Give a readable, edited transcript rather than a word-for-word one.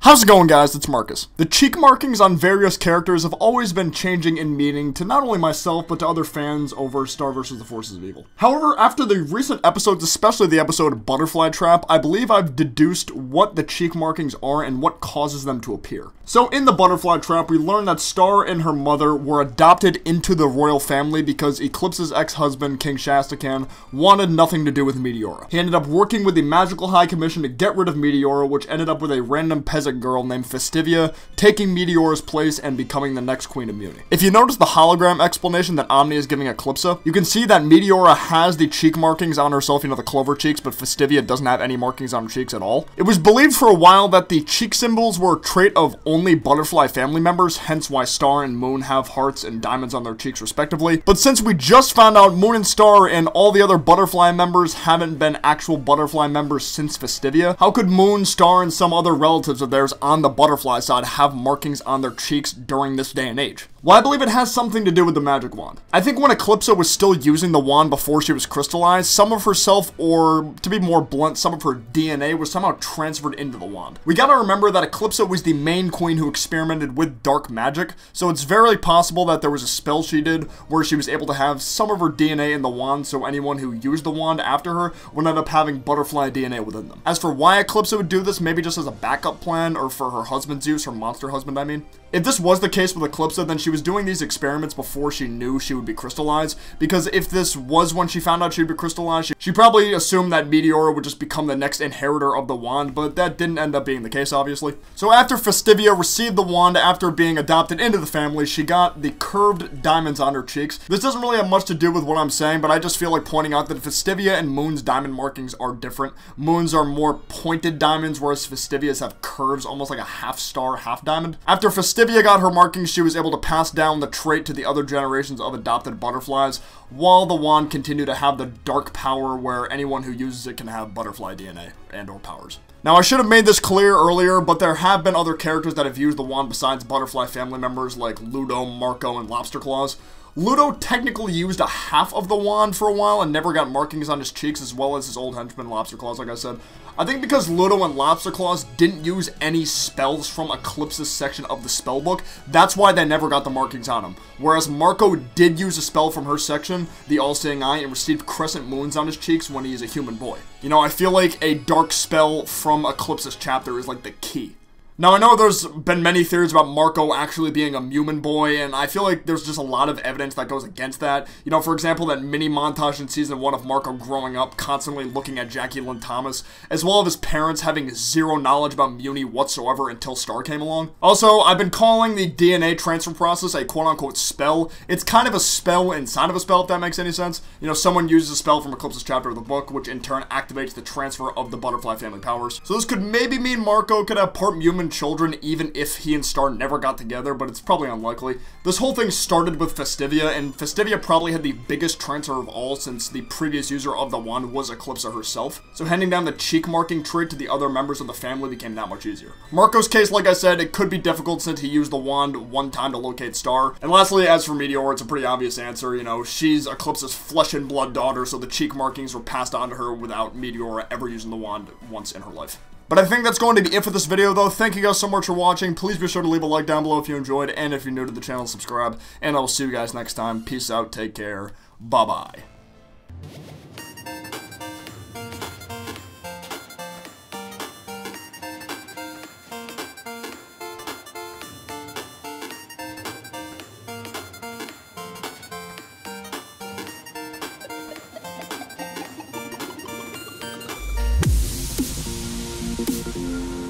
How's it going, guys? It's Marcus. The cheek markings on various characters have always been changing in meaning to not only myself, but to other fans over Star vs. the Forces of Evil. However, after the recent episodes, especially the episode Butterfly Trap, I believe I've deduced what the cheek markings are and what causes them to appear. So in the Butterfly Trap, we learn that Star and her mother were adopted into the royal family because Eclipse's ex-husband, King Shastakan, wanted nothing to do with Meteora. He ended up working with the Magical High Commission to get rid of Meteora, which ended up with a random peasant girl named Festivia taking Meteora's place and becoming the next Queen of Muni. If you notice the hologram explanation that Omni is giving Eclipsa, you can see that Meteora has the cheek markings on herself, you know, the clover cheeks, but Festivia doesn't have any markings on her cheeks at all. It was believed for a while that the cheek symbols were a trait of only Butterfly family members, hence why Star and Moon have hearts and diamonds on their cheeks respectively. But since we just found out Moon and Star and all the other Butterfly members haven't been actual Butterfly members since Festivia, how could Moon, Star, and some other relatives of theirs on the Butterfly side have markings on their cheeks during this day and age? Well, I believe it has something to do with the magic wand. I think when Eclipsa was still using the wand before she was crystallized, some of herself, or to be more blunt, some of her DNA was somehow transferred into the wand. We gotta remember that Eclipsa was the main queen who experimented with dark magic, so it's very possible that there was a spell she did where she was able to have some of her DNA in the wand, so anyone who used the wand after her would end up having Butterfly DNA within them. As for why Eclipsa would do this, maybe just as a backup plan, or for her husband's use, her monster husband I mean. If this was the case with Eclipsa, then she was doing these experiments before she knew she would be crystallized, because if this was when she found out she'd be crystallized, she probably assumed that Meteora would just become the next inheritor of the wand, but that didn't end up being the case, obviously. So after Festivia received the wand after being adopted into the family, she got the curved diamonds on her cheeks. This doesn't really have much to do with what I'm saying, but I just feel like pointing out that Festivia and Moon's diamond markings are different. Moon's are more pointed diamonds, whereas Festivia's have curves, almost like a half star, half diamond. After Festivia got her markings, she was able to pass down the trait to the other generations of adopted butterflies, while the wand continued to have the dark power where anyone who uses it can have butterfly DNA and or powers. Now, I should have made this clear earlier, but there have been other characters that have used the wand besides butterfly family members like Ludo, Marco, and Lobster Claws. Ludo technically used a half of the wand for a while and never got markings on his cheeks, as well as his old henchman Lobster Claws, like I said. I think because Ludo and Lobster Claws didn't use any spells from Eclipse's section of the spellbook, that's why they never got the markings on him. Whereas Marco did use a spell from her section, the All-Seeing Eye, and received crescent moons on his cheeks when he is a human boy. You know, I feel like a dark spell from Eclipse's chapter is like the key. Now, I know there's been many theories about Marco actually being a human boy, and I feel like there's just a lot of evidence that goes against that. You know, for example, that mini montage in Season 1 of Marco growing up, constantly looking at Jackie Lynn Thomas, as well as his parents having zero knowledge about Muni whatsoever until Star came along. Also, I've been calling the DNA transfer process a quote-unquote spell. It's kind of a spell inside of a spell, if that makes any sense. You know, someone uses a spell from Eclipse's chapter of the book, which in turn activates the transfer of the Butterfly family powers. So this could maybe mean Marco could have part human children even if he and Star never got together, but it's probably unlikely. This whole thing started with Festivia, and Festivia probably had the biggest transfer of all since the previous user of the wand was Eclipsa herself, so handing down the cheek marking trait to the other members of the family became that much easier. Marco's case, like I said, it could be difficult since he used the wand one time to locate Star. And lastly, as for Meteora, it's a pretty obvious answer. You know, she's Eclipse's flesh and blood daughter, so the cheek markings were passed on to her without Meteora ever using the wand once in her life. But I think that's going to be it for this video, though. Thank you guys so much for watching. Please be sure to leave a like down below if you enjoyed, and if you're new to the channel, subscribe. And I will see you guys next time. Peace out, take care, bye-bye.